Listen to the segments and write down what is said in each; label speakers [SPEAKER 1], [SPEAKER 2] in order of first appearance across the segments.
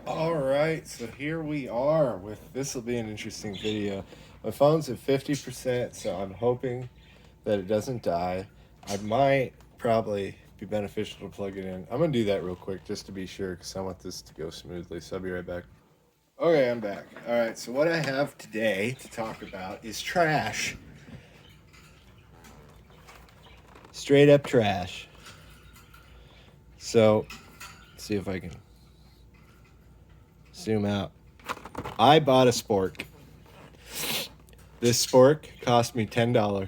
[SPEAKER 1] All right, so here we are with this will be an interesting video. My phone's at 50%, so I'm hoping that it doesn't die. I might probably be beneficial to plug it in. I'm gonna do that real quick just to be sure because I want this to go smoothly. So I'll be right back. Okay, I'm back. All right, so what I have today to talk about is trash. Straight up trash. So, let's see if I can zoom out. I bought a spork. This spork cost me $10. I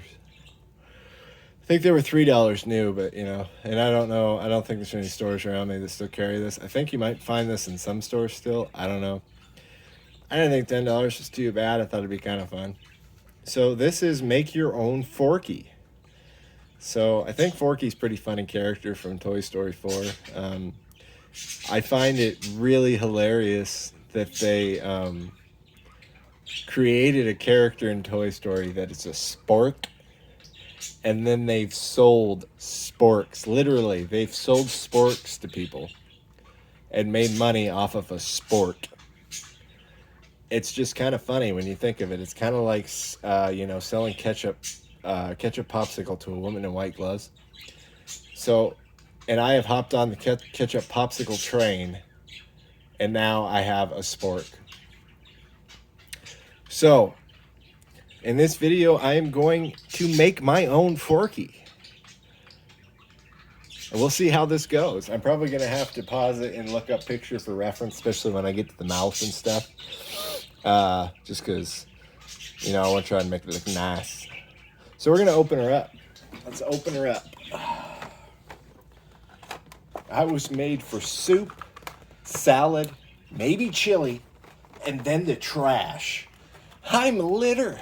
[SPEAKER 1] think they were $3 new, but and I don't know. I don't think there's any stores around me that still carry this. I think you might find this in some stores still. I don't know. I didn't think $10 was too bad. I thought it'd be kind of fun. So this is make your own Forky. So I think Forky's pretty funny character from Toy Story 4. I find it really hilarious that they created a character in Toy Story that is a spork, and then they've sold sporks. Literally, they've sold sporks to people and made money off of a spork. It's just kind of funny when you think of it. It's kind of like selling ketchup popsicle to a woman in white gloves. So, and I have hopped on the ketchup popsicle train, and now I have a spork. So, in this video, I am going to make my own Forky. And we'll see how this goes. I'm probably going to have to pause it and look up picture for reference, especially when I get to the mouth and stuff. Just because, I want to try and make it look nice. So we're going to open her up. Let's open her up. I was made for soup, salad, maybe chili, and then the trash. I'm litter.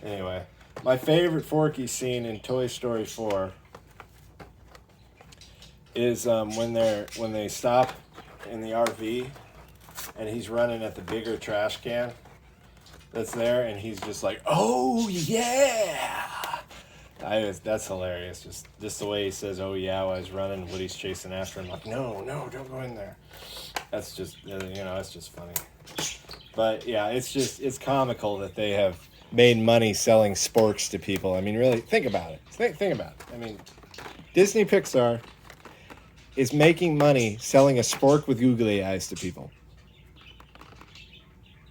[SPEAKER 1] Anyway, my favorite Forky scene in Toy Story 4 is when they stop in the RV and he's running at the bigger trash can that's there, and he's just like, "Oh yeah!" That's hilarious. Just the way he says, "Oh yeah," while he's running, Woody's chasing after him, like, "No, don't go in there." That's just it's just funny. But yeah, it's comical that they have made money selling sporks to people. I mean, really, think about it. Think about it. I mean, Disney Pixar is making money selling a spork with googly eyes to people.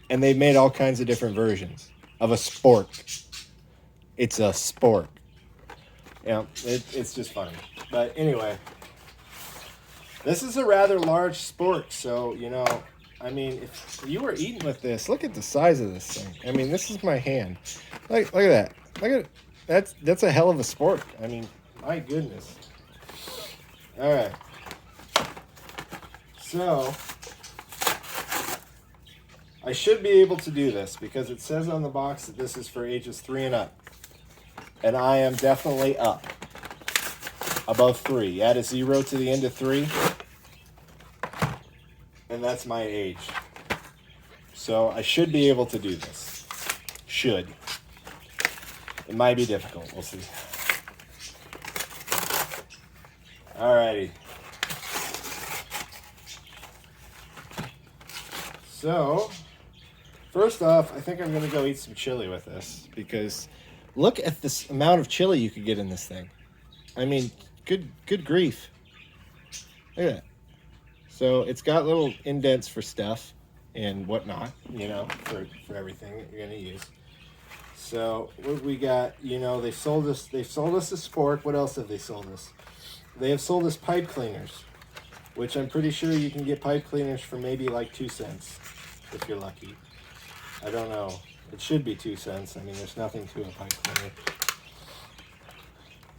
[SPEAKER 1] And they've made all kinds of different versions of a spork. It's a spork. It's just funny. But anyway, this is a rather large spork, so, I mean, if you were eating with this, look at the size of this thing. I mean, this is my hand. Look at that. Look at it. That's a hell of a spork. I mean, my goodness. All right. So, I should be able to do this because it says on the box that this is for ages 3 and up. And I am definitely up. Above 3. Add a 0 to the end of 3. And that's my age. So I should be able to do this. Should. It might be difficult. We'll see. Alrighty. So, first off, I think I'm going to go eat some chili with this because look at this amount of chili you could get in this thing. I mean, good grief. Look at that. So it's got little indents for stuff and whatnot, for everything that you're going to use. So what we got, they've sold us a spork. What else have they sold us? They have sold us pipe cleaners, which I'm pretty sure you can get pipe cleaners for maybe like 2 cents if you're lucky. I don't know. It should be 2 cents. I mean, there's nothing to a pipe cleaner.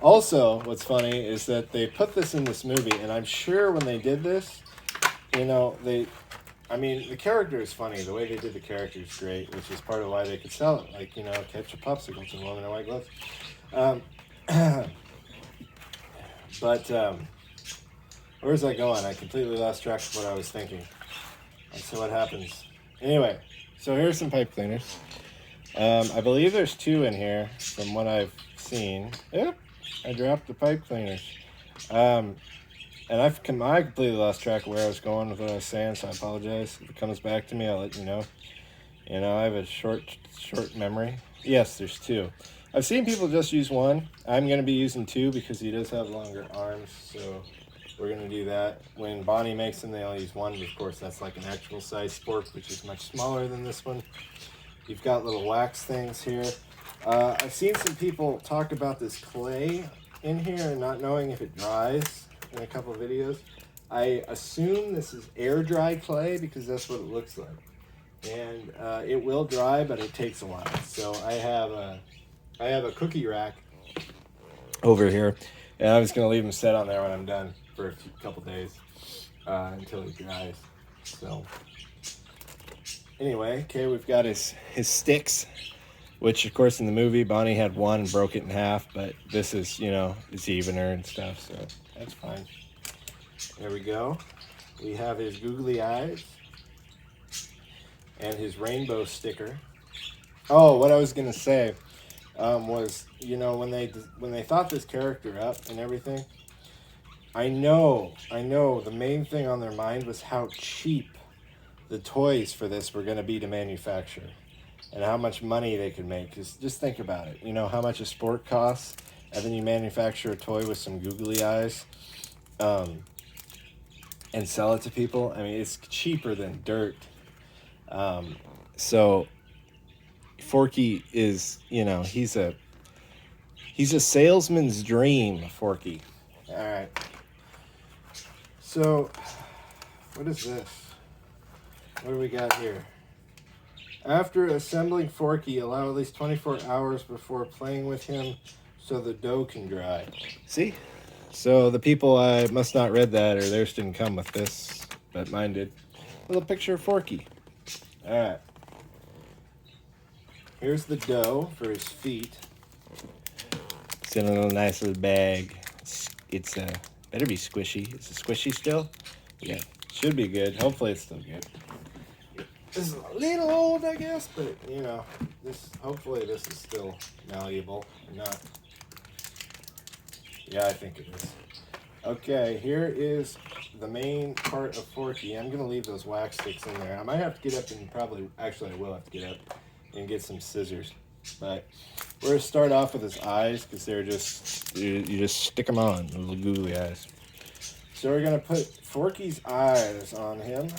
[SPEAKER 1] Also, what's funny is that they put this in this movie, and I'm sure when they did this, the character is funny. The way they did the character is great, which is part of why they could sell it. Like, ketchup popsicles and woman in white gloves. But where was I going? I completely lost track of what I was thinking. So what happens? Anyway, so here's some pipe cleaners. I believe there's 2 in here from what I've seen. Yep, I dropped the pipe cleaners. And I completely lost track of where I was going with what I was saying, so I apologize. If it comes back to me, I'll let you know. You know, I have a short memory. Yes, there's two. I've seen people just use one. I'm going to be using two because he does have longer arms, so we're going to do that. When Bonnie makes them, they only use one. Of course, that's like an actual size spork, which is much smaller than this one. You've got little wax things here. I've seen some people talk about this clay in here and not knowing if it dries in a couple of videos. I assume this is air dry clay because that's what it looks like. And it will dry, but it takes a while. So I have a cookie rack over here, and I'm just gonna leave them set on there when I'm done for a couple days until it dries. So anyway, okay, we've got his sticks, which of course in the movie Bonnie had one and broke it in half, but this is, you know, it's evener and stuff, so that's fine. There we go. We have his googly eyes and his rainbow sticker. Oh, what I was gonna say was, you know, when they thought this character up and everything, I know the main thing on their mind was how cheap the toys for this were going to be to manufacture and how much money they could make. Just think about it. You know how much a sport costs, and then you manufacture a toy with some googly eyes and sell it to people. I mean, it's cheaper than dirt. So Forky is, you know, he's a salesman's dream, Forky. All right. So, what is this? What do we got here? After assembling Forky, allow at least 24 hours before playing with him so the dough can dry. See? So the people must not read that, or theirs didn't come with this, but mine did. A little picture of Forky. All right. Here's the dough for his feet. It's in a little nice little bag. It's better be squishy. Is it squishy still? Yeah, should be good. Hopefully it's still good. This is a little old, I guess, but you know, hopefully this is still malleable or not. Yeah, I think it is. Okay, here is the main part of Forky. I'm gonna leave those wax sticks in there. I might have to get up and actually I will have to get up and get some scissors. But we're gonna start off with his eyes because they're just, you just stick them on, the little googly eyes. So we're gonna put Forky's eyes on him.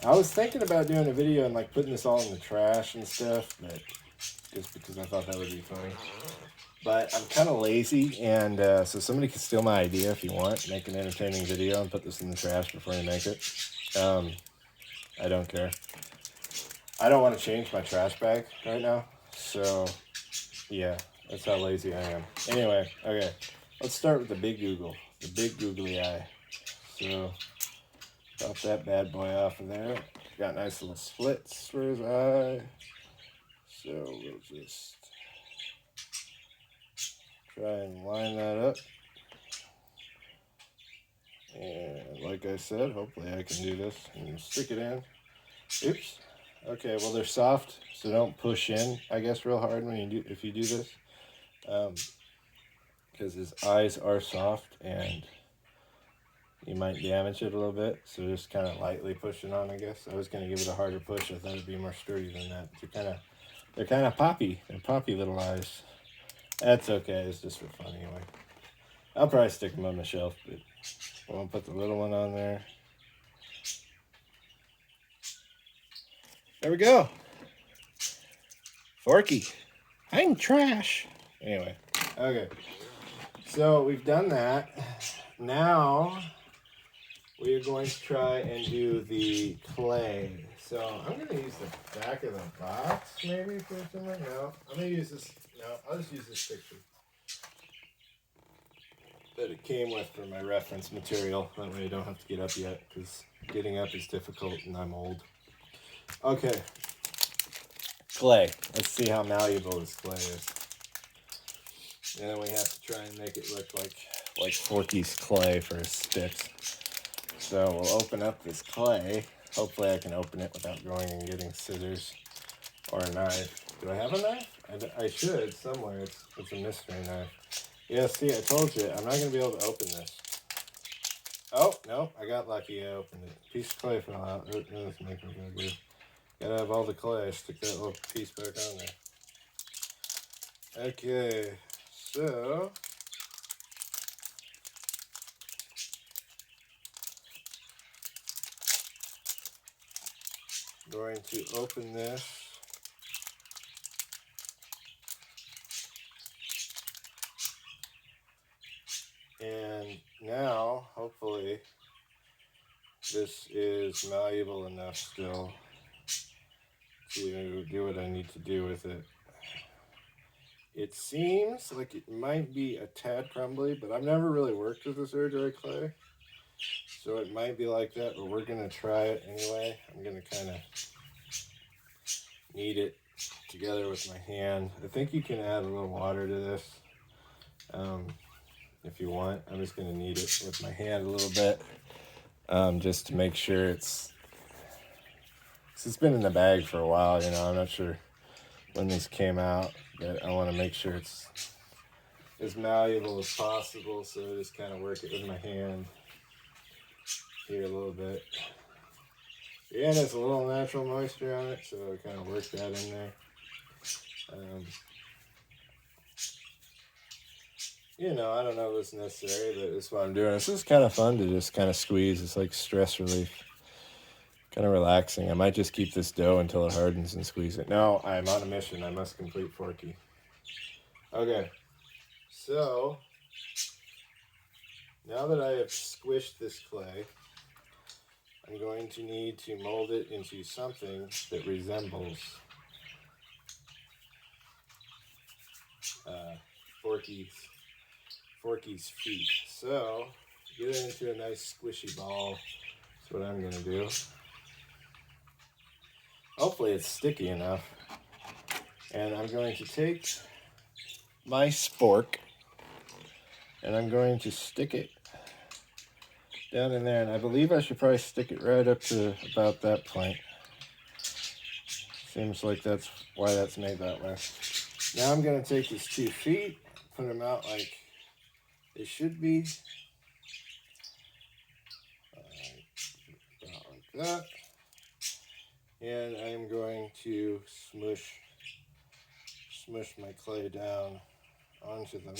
[SPEAKER 1] I was thinking about doing a video and like putting this all in the trash and stuff, but just because I thought that would be funny. But I'm kind of lazy, and so somebody can steal my idea if you want. Make an entertaining video and put this in the trash before you make it. I don't care. I don't want to change my trash bag right now, so yeah, that's how lazy I am. Anyway, okay, let's start with the big googly eye. So pop that bad boy off of there. Got nice little slits for his eye. So we'll just try and line that up. And like I said, hopefully I can do this and stick it in. Oops. Okay, well they're soft, so don't push in, I guess, real hard if you do this. Because his eyes are soft and you might damage it a little bit, so just kind of lightly push it on, I guess. I was going to give it a harder push. I thought it'd be more sturdy than that. They're kind of poppy. They're poppy little eyes. That's okay. It's just for fun anyway. I'll probably stick them on the shelf, but I won't put the little one on there. There we go. Forky. I'm trash. Anyway, okay. So we've done that. Now we are going to try and do the clay. So I'm going to use the back of the box maybe for something. No, I'm going to use this. No, I'll just use this picture that it came with for my reference material. That way I don't have to get up yet, because getting up is difficult and I'm old. Okay. Clay. Let's see how malleable this clay is. And then we have to try and make it look like Forky's clay for his sticks. So we'll open up this clay. Hopefully I can open it without going and getting scissors or a knife. Do I have a knife? I should somewhere. It's a mystery knife. Yeah, see, I told you, I'm not going to be able to open this. Oh, no, I got lucky. I opened it. Piece of clay fell out. That doesn't make me feel good. Gotta have all the clay. Stick that little piece back on there. Okay, so I'm going to open this. And now, hopefully, this is malleable enough still to do what I need to do with it. It seems like it might be a tad crumbly, but I've never really worked with this air dry clay, so it might be like that, but we're going to try it anyway. I'm going to kind of knead it together with my hand. I think you can add a little water to this if you want. I'm just going to knead it with my hand a little bit just to make sure it's been in the bag for a while, you know. I'm not sure when these came out, but I want to make sure it's as malleable as possible, so I just kind of work it with my hand here a little bit. Yeah, there's a little natural moisture on it, so I kind of work that in there. You know, I don't know if it's necessary, but that's what I'm doing. This is kind of fun to just kind of squeeze. It's like stress relief. Kind of relaxing. I might just keep this dough until it hardens and squeeze it. No, I'm on a mission. I must complete Forky. Okay, so now that I have squished this clay, I'm going to need to mold it into something that resembles Forky's feet. So get it into a nice squishy ball. That's what I'm going to do. Hopefully it's sticky enough. And I'm going to take my spork and I'm going to stick it down in there. And I believe I should probably stick it right up to about that point. Seems like that's why that's made that way. Now I'm going to take these 2 feet, put them out like they should be. About like that. And I'm going to smush my clay down onto them.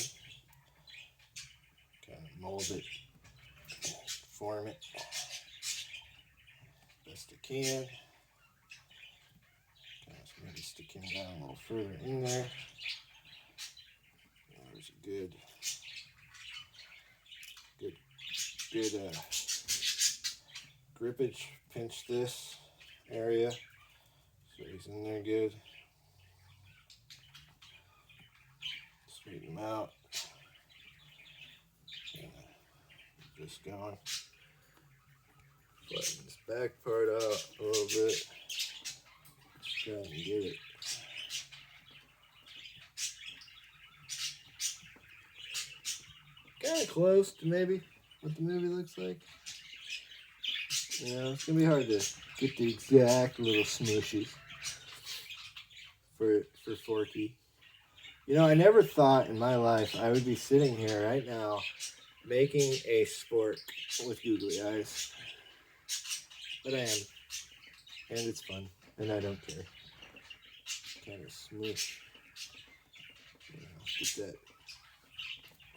[SPEAKER 1] Kind of mold it, form it best I can. Kind of maybe stick him down a little further in there. There's a good grippage. Pinch this area so he's in there good. Straighten him out. Just going. Flatten this back part out a little bit. Try and get it. Kind of close to maybe what the movie looks like. You know, it's gonna be hard to get the exact little smooshies for Forky. You know, I never thought in my life I would be sitting here right now making a spork with googly eyes. But I am. And it's fun. And I don't care. Kind of smoosh. You know, get that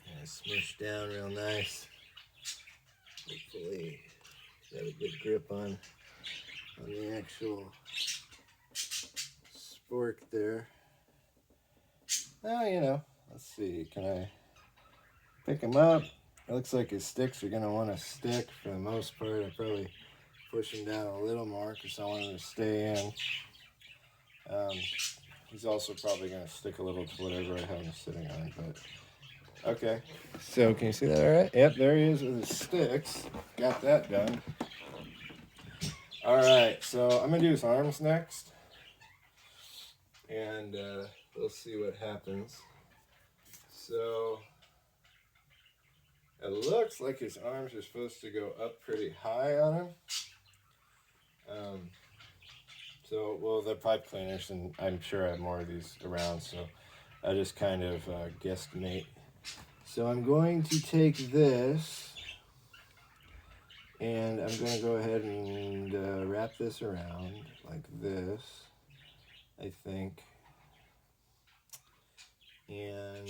[SPEAKER 1] kind of smoosh down real nice. Hopefully got a good grip on the actual spork there. Oh, you know, let's see. Can I pick him up? It looks like his sticks are going to want to stick for the most part. I probably push him down a little more because I want him to stay in. He's also probably going to stick a little to whatever I have him sitting on. But okay. So can you see that all right? Yep, there he is with his sticks. Got that done. All right, so I'm going to do his arms next. And we'll see what happens. So it looks like his arms are supposed to go up pretty high on him. Well, they're pipe cleaners, and I'm sure I have more of these around, so I just kind of guesstimate. So I'm going to take this, And I'm going to go ahead and wrap this around like this, I think. And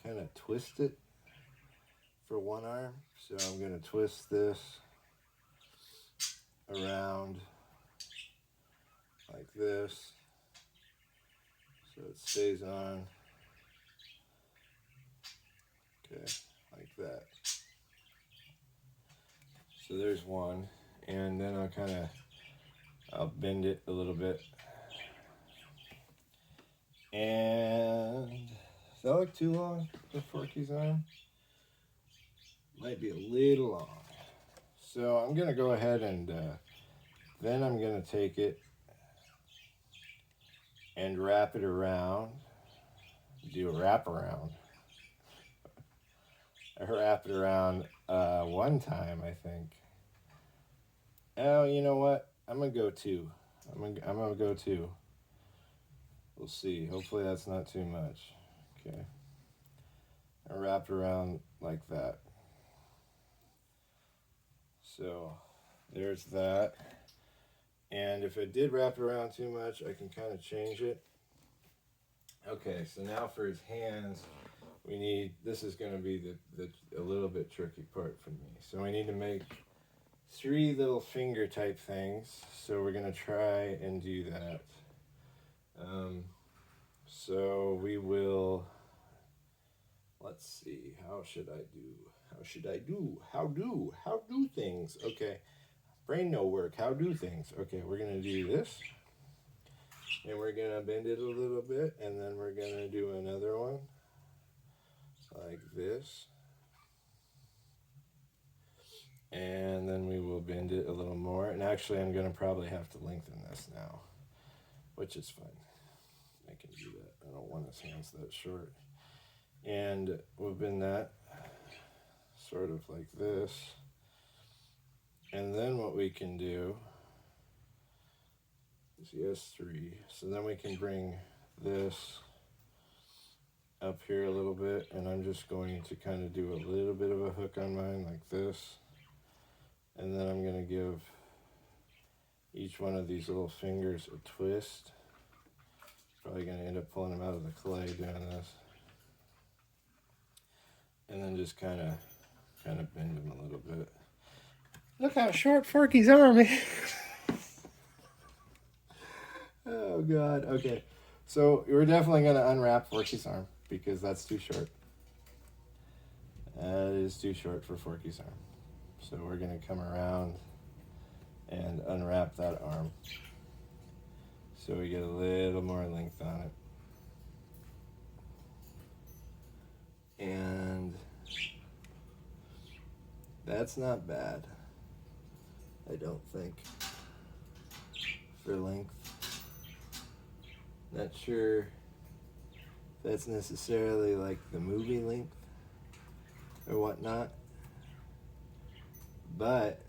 [SPEAKER 1] kind of twist it for one arm. So I'm going to twist this around like this so it stays on. Okay, like that. So there's one, and then I'll bend it a little bit. And does that look too long for Forky's arm? Might be a little long. So I'm gonna go ahead and then I'm gonna take it and wrap it around. Do a wraparound. I wrap it around one time, I think. Oh, you know what? I'm gonna go two. I'm gonna go two. We'll see. Hopefully that's not too much. Okay. I wrap it around like that. So there's that. And if I did wrap it around too much, I can kind of change it. Okay, so now for his hands, we need, this is going to be a little bit tricky part for me. So we need to make 3 little finger type things. So we're going to try and do that. So we will, let's see, how do things? Okay, brain no work, how do things? Okay, we're going to do this. And we're going to bend it a little bit. And then we're going to do another one. Like this. And then we will bend it a little more. And actually, I'm going to probably have to lengthen this now, which is fine. I can do that. I don't want his hands that short. And we'll bend that sort of like this. And then what we can do is S3. So then we can bring this up here a little bit, and I'm just going to kind of do a little bit of a hook on mine like this, and then I'm going to give each one of these little fingers a twist. Probably going to end up pulling them out of the clay doing this, and then just kind of bend them a little bit. Look how short Forky's arm is. Oh God. Okay, so we're definitely going to unwrap Forky's arm, because that's too short. That is too short for Forky's arm. So we're going to come around and unwrap that arm so we get a little more length on it. And that's not bad, I don't think, for length. Not sure if that's necessarily like the movie length or whatnot, but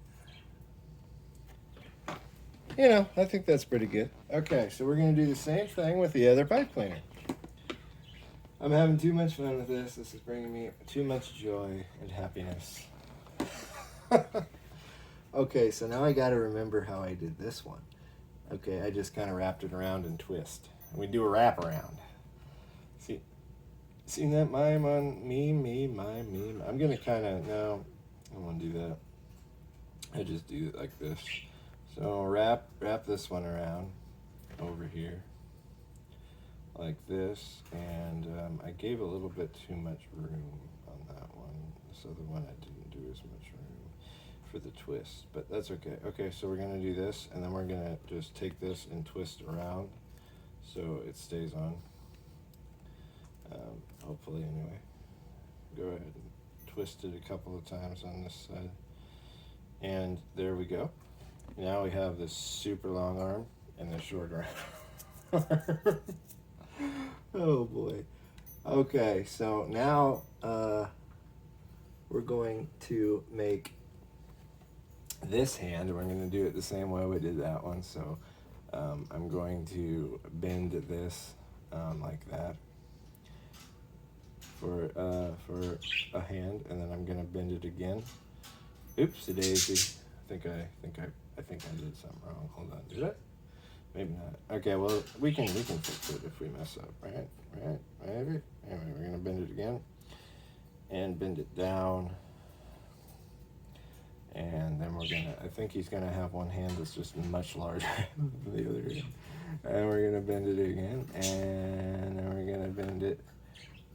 [SPEAKER 1] you know, I think that's pretty good. Okay, so we're going to do the same thing with the other pipe cleaner. I'm having too much fun with this. This is bringing me too much joy and happiness. Okay, so now I got to remember how I did this one. Okay, I just kind of wrapped it around and twist. And we do a wrap around. See that mime on mime? I'm going to kind of, no, I won't do that. I just do it like this. So wrap this one around over here like this, and I gave a little bit too much room on that one. This other one I didn't do as much room for the twist, but that's okay. Okay, so we're gonna do this, and then we're gonna just take this and twist around so it stays on. Hopefully, anyway. Go ahead and twist it a couple of times on this side, and there we go. Now we have this super long arm and the short arm. Oh boy. Okay, so now we're going to make this hand. We're going to do it the same way we did that one. So I'm going to bend this like that for a hand, and then I'm going to bend it again Oopsie daisy. I think I did something wrong. Hold on, did I? Maybe not. Okay, well we can fix it if we mess up, right? Maybe. Anyway, we're gonna bend it again and bend it down, and then we're gonna. I think he's gonna have one hand that's just much larger than the other hand, and we're gonna bend it again, and then we're gonna bend it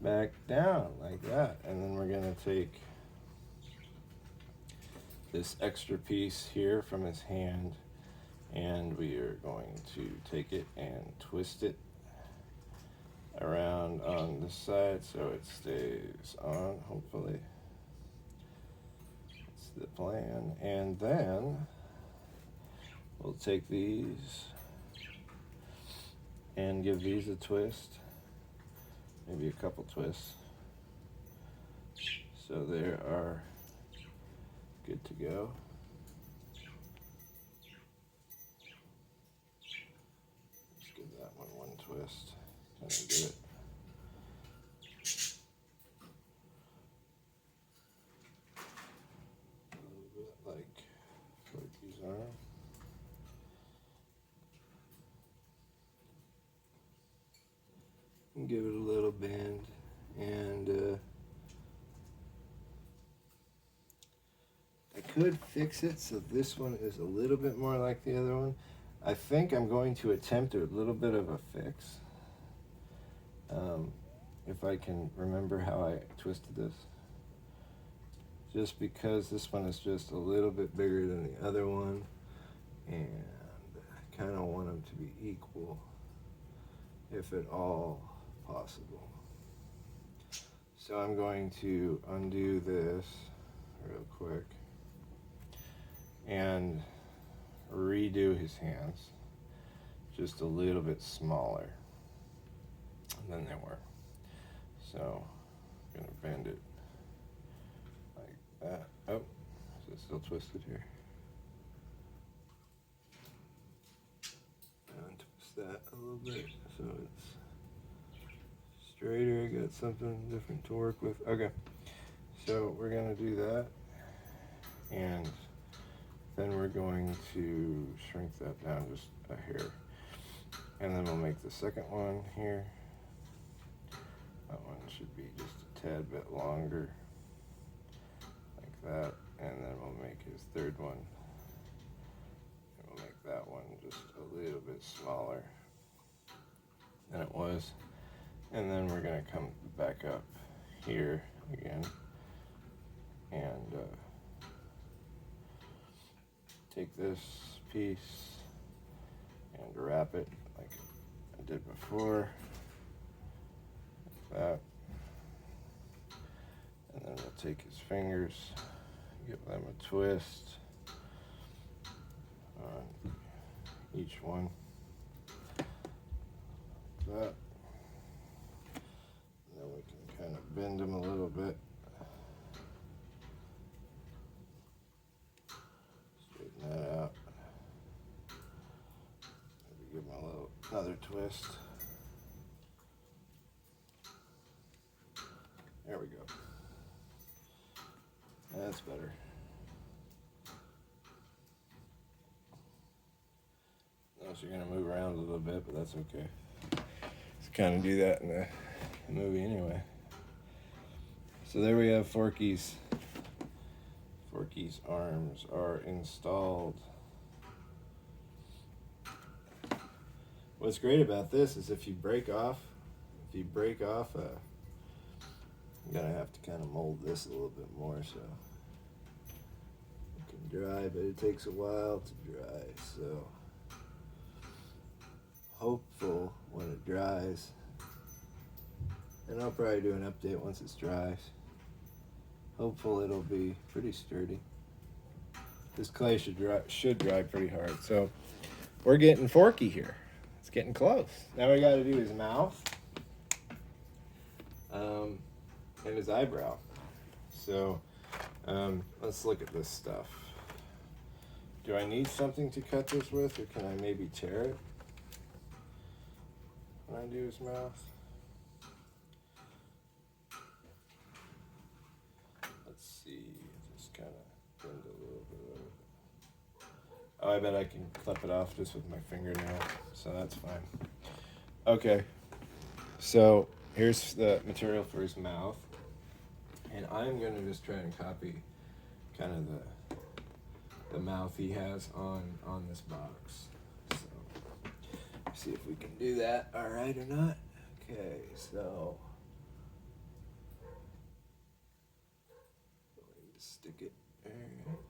[SPEAKER 1] back down like that, and then we're gonna take this extra piece here from his hand, and we are going to take it and twist it around on this side so it stays on, hopefully. That's the plan. And then we'll take these and give these a twist, maybe a couple twists, so they are good to go. Let's give that one twist. Kind of get it. A little bit like Forky's arm. And give it a little bend, and I could fix it so this one is a little bit more like the other one. I think I'm going to attempt a little bit of a fix. If I can remember how I twisted this. Just because this one is just a little bit bigger than the other one, and I kind of want them to be equal, if at all possible. So I'm going to undo this real quick and redo his hands just a little bit smaller than they were. So I'm gonna bend it like that. Oh, is it still twisted here? Untwist that a little bit so it's straighter. I got something different to work with. Okay, so we're gonna do that, and then we're going to shrink that down just a hair, and then we'll make the second one here. That one should be just a tad bit longer, like that, and then we'll make his third one, and we'll make that one just a little bit smaller than it was, and then we're going to come back up here again and take this piece and wrap it like I did before, like that, and then we'll take his fingers, give them a twist on each one, like that, and then we can kind of bend them a little bit. That out. Maybe give them another twist. There we go. That's better. Notice you're going to move around a little bit, but that's okay. Just kind of do that in the movie anyway. So there we have Forky's. Forky's arms are installed. What's great about this is if you break off, you're gonna have to kind of mold this a little bit more so it can dry, but it takes a while to dry. So hopeful when it dries, and I'll probably do an update once it dries. Hopeful it'll be pretty sturdy. This clay should dry pretty hard. So we're getting Forky here. It's getting close. Now we got to do his mouth and his eyebrow. So let's look at this stuff. Do I need something to cut this with, or can I maybe tear it when I do his mouth? Let's see, just kind of bend a Oh, I bet I can clip it off just with my fingernail, so that's fine. Okay, so here's the material for his mouth, and I'm gonna just try and copy kind of the mouth he has on this box. So see if we can do that all right or not. Okay, so stick it right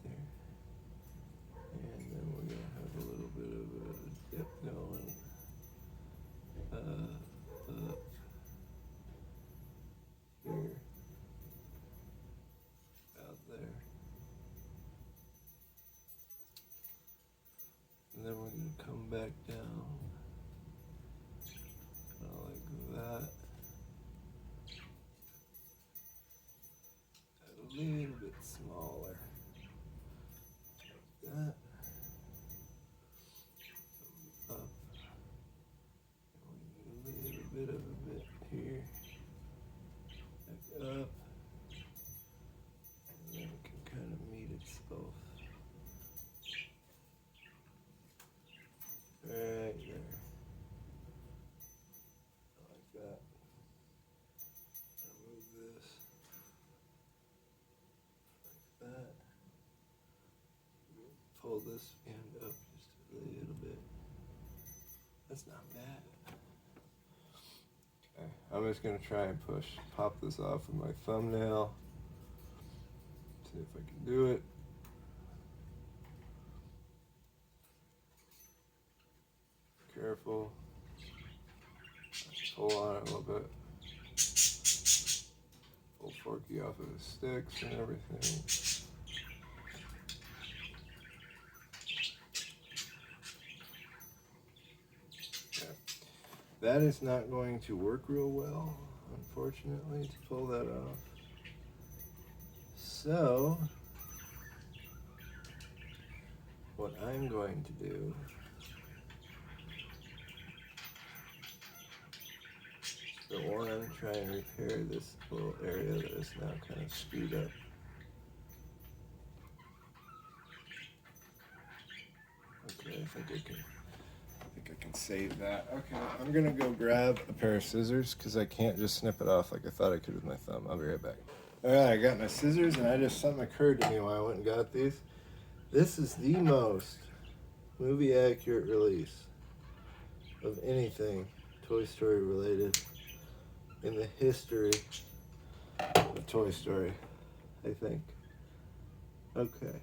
[SPEAKER 1] there, and then we're gonna have a little bit of a dip going up here, out there, and then we're gonna come back down, kind of like that. A little bit smaller, like that. Up, and we need a little bit of a bit here, back up, and then it can kind of meet itself right there, like that. I'll move this like that. Pull this end up just a little bit. That's not bad. Okay, I'm just gonna try and pop this off with my thumbnail. See if I can do it. Careful. Pull on it a little bit. Pull Forky off of his sticks and everything. Okay. That is not going to work real well, unfortunately, to pull that off. So, what I'm going to do is, for one, try and repair this little area that is now kind of screwed up. Okay, I think I can save that. Okay, I'm gonna go grab a pair of scissors because I can't just snip it off like I thought I could with my thumb. I'll be right back. All right, I got my scissors, and something occurred to me while I went and got these. This is the most movie accurate release of anything Toy Story related in the history of Toy Story, I think. Okay.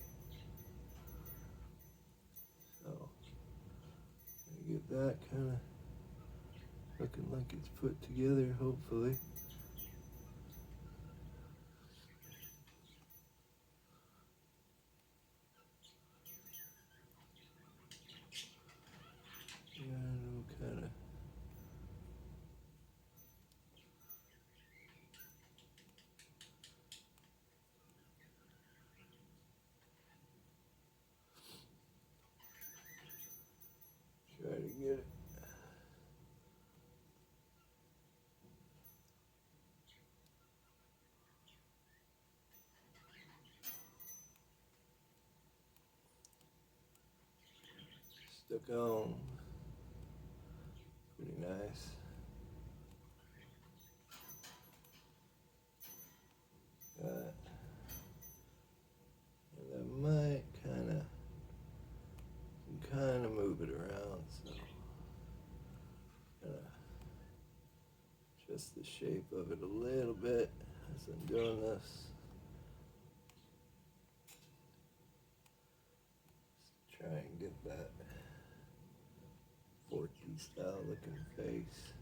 [SPEAKER 1] So, get that kind of looking like it's put together, hopefully. And we'll kind of try to get it. Stuck on. Pretty nice. Got, and I might kind of move it around, so adjust the shape of it a little bit as I'm doing this. Just try and get that Forky style looking face.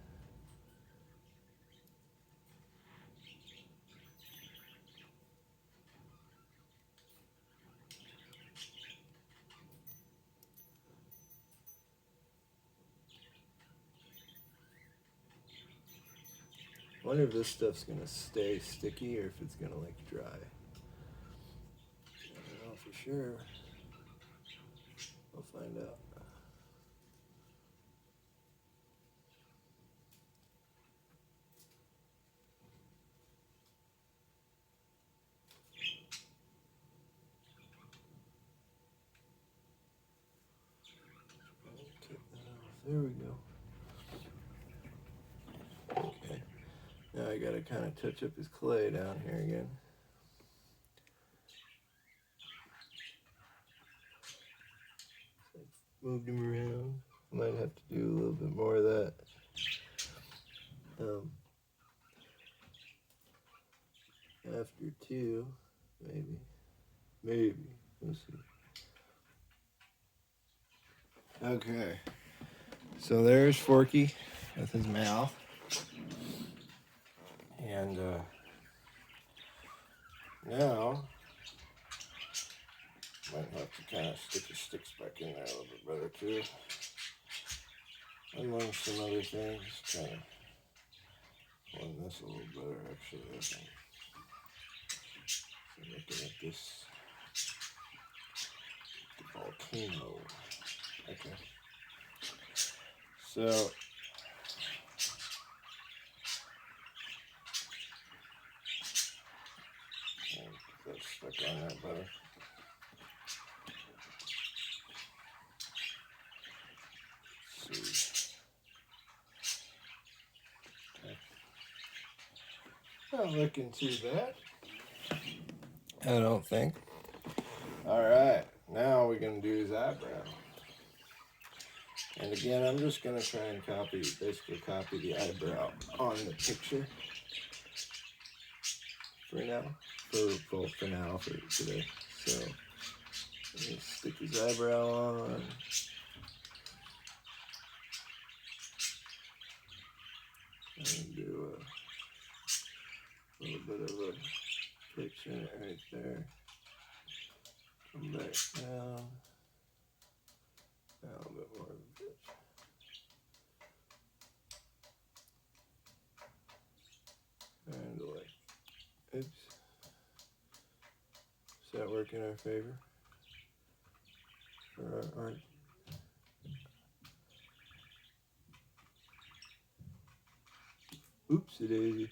[SPEAKER 1] I wonder if this stuff's gonna stay sticky or if it's gonna like dry. I don't know for sure. We'll find out.
[SPEAKER 2] There we go. Okay. Now I gotta kind of touch up his clay down here again. Moved him around. Might have to do a little bit more of that. After two, maybe. We'll see. Okay. So there's Forky with his mouth. And now might have to kind of stick his sticks back in there a little bit better too. Among some other things, kind of blend this a little better actually, I think. So looking at this, the volcano. Okay. So that's stuck on there better. Let's see. Okay. Not looking too bad, I don't think. All right, now we're gonna do his eyebrow. And again, I'm just gonna try and basically copy the eyebrow on the picture for now, for today. So let's stick his eyebrow on. And do a little bit of a pitch in it right there. Come back down. A little bit more of a pitch. And like, oops. Does that work in our favor? For our art? Oopsie daisy.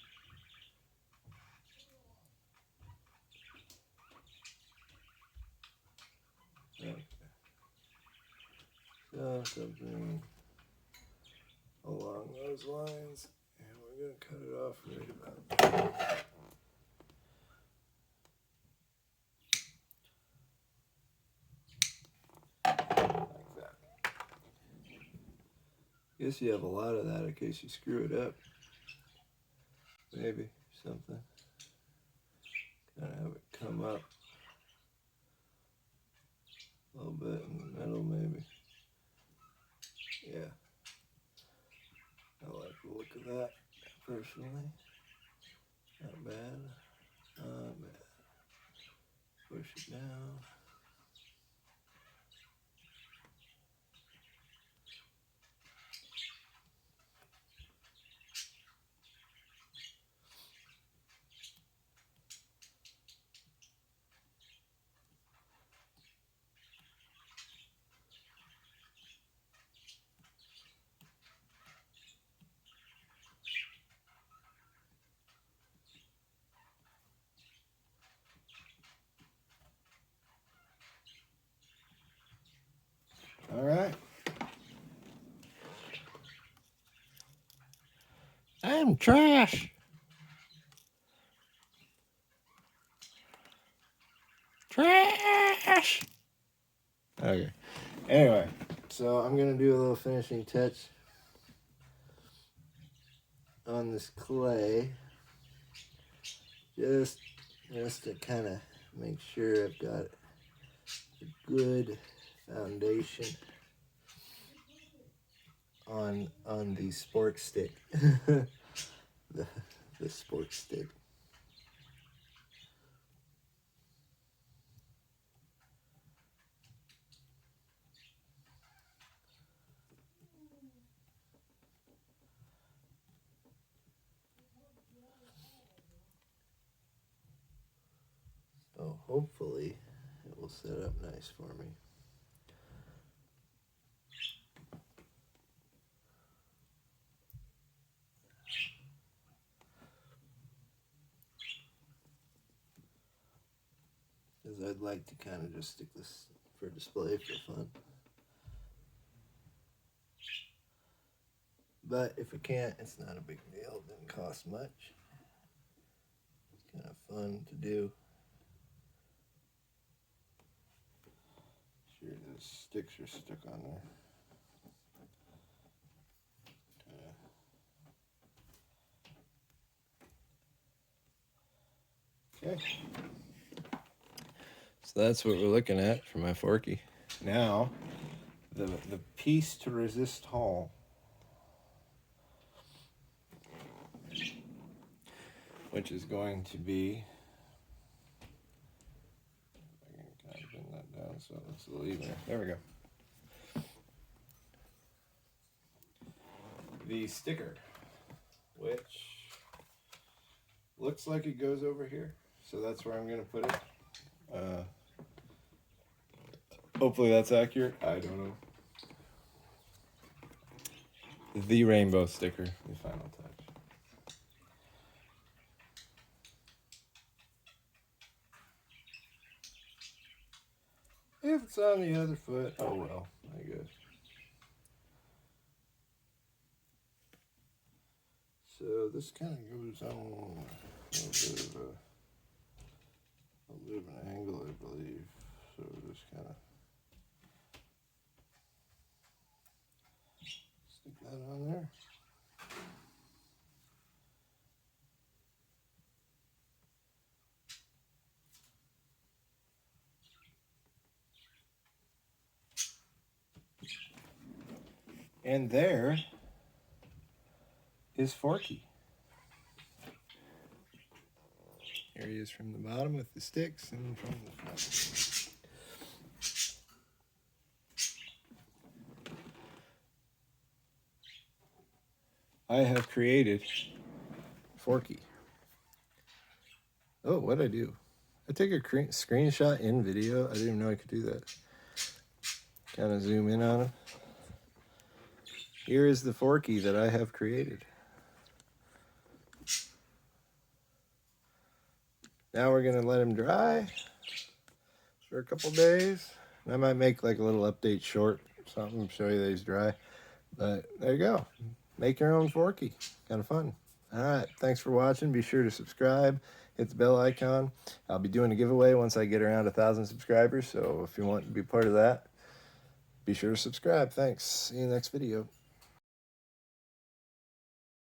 [SPEAKER 2] Okay. So something along those lines, and we're gonna cut it off right about there. Like that. Guess you have a lot of that in case you screw it up. Maybe something. Kind of have it come up a little bit in the middle, maybe. Yeah. I like the look of that, personally. Not bad. Not bad. Push it down. All right. I'm trash. Trash. Okay. Anyway, so I'm gonna do a little finishing touch on this clay, just to kind of make sure I've got a good foundation on the sport stick. the sport stick. So hopefully it will set up nice for me. Because I'd like to kind of just stick this for display for fun. But if we can't, it's not a big deal. It didn't cost much. It's kind of fun to do. Sure, those sticks are stuck on there. Okay. So that's what we're looking at for my Forky. Now, the piece to resist haul. Which is going to be, I can kind of bend that down so it looks a little easier. There we go. The sticker, which looks like it goes over here, so that's where I'm going to put it. Hopefully that's accurate. I don't know. The rainbow sticker, the final touch. If it's on the other foot, oh well, I guess. So this kind of goes on a little bit of an angle, I believe. So just kind of stick that on there. And there is Forky. Here he is from the bottom with the sticks and from the front. I have created Forky. Oh, what'd I do? I take a screenshot in video. I didn't even know I could do that. Kind of zoom in on him. Here is the Forky that I have created. Now we're gonna let him dry for a couple days. I might make like a little update short, something to show you that he's dry. But there you go. Make your own Forky. Kind of fun. All right. Thanks for watching. Be sure to subscribe. Hit the bell icon. I'll be doing a giveaway once I get around 1,000 subscribers. So if you want to be part of that, be sure to subscribe. Thanks. See you in the next video.